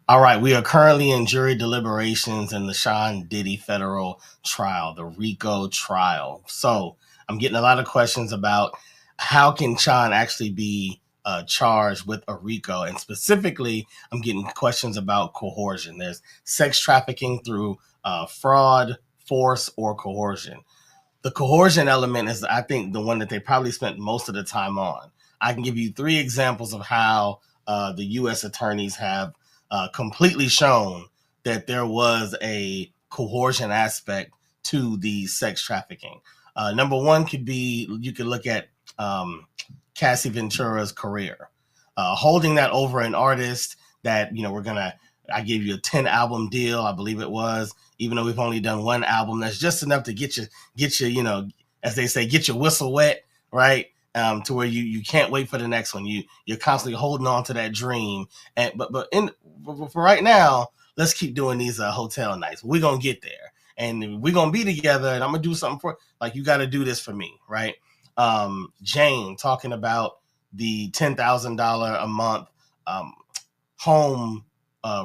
All right, we are currently in jury deliberations in the Sean Diddy federal trial, the RICO trial. So I'm getting a lot of questions about how can Sean actually be charged with a RICO, and specifically, I'm getting questions about coercion. There's sex trafficking through fraud, force, or coercion. The coercion element is, I think, the one that they probably spent most of the time on. I can give you three examples of how the U.S. attorneys have completely shown that there was a coercion aspect to the sex trafficking. Number one could be, you could look at Cassie Ventura's career, holding that over an artist that, I gave you a 10 album deal, I believe it was, even though we've only done one album. That's just enough to get you, as they say, get your whistle wet, right? To where you can't wait for the next one. You're constantly holding on to that dream. And for right now, let's keep doing these hotel nights. We're gonna get there, and we're gonna be together. And I'm gonna do something for, like, you got to do this for me, right? Jane talking about the $10,000 a month home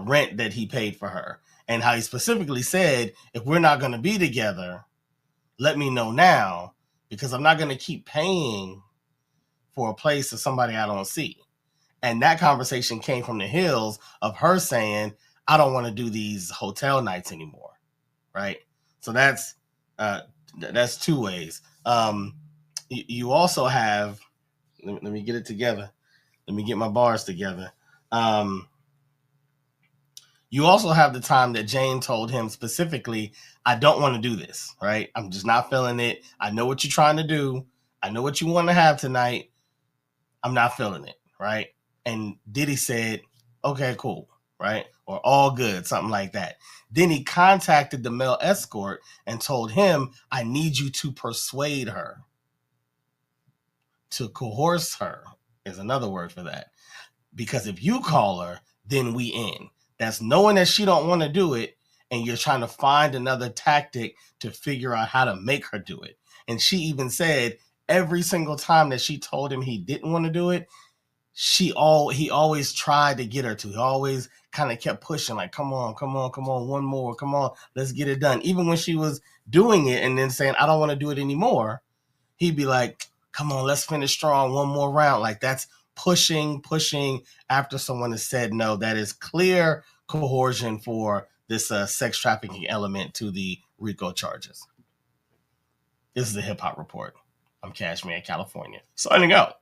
rent that he paid for her, and how he specifically said, if we're not going to be together, let me know now, because I'm not going to keep paying for a place of somebody I don't see. And that conversation came from the heels of her saying, I don't want to do these hotel nights anymore, right? So that's two ways. You also have, let me get it together. Let me get my bars together. You also have the time that Jane told him specifically, I don't want to do this, right? I'm just not feeling it. I know what you're trying to do. I know what you want to have tonight. I'm not feeling it, right? And Diddy said, okay, cool, right? Or all good, something like that. Then he contacted the male escort and told him, I need you to persuade her. To coerce her is another word for that. Because if you call her, then we in. That's knowing that she don't want to do it, and you're trying to find another tactic to figure out how to make her do it. And she even said every single time that she told him he didn't want to do it, he always tried to get her to. He always kind of kept pushing, like, come on, one more, come on, let's get it done. Even when she was doing it and then saying, I don't want to do it anymore, he'd be like, come on, let's finish strong, one more round. Like, that's pushing after someone has said no. That is clear coercion for this sex trafficking element to the RICO charges. This is the Hip Hop Report. I'm Cashmere, California. Signing out.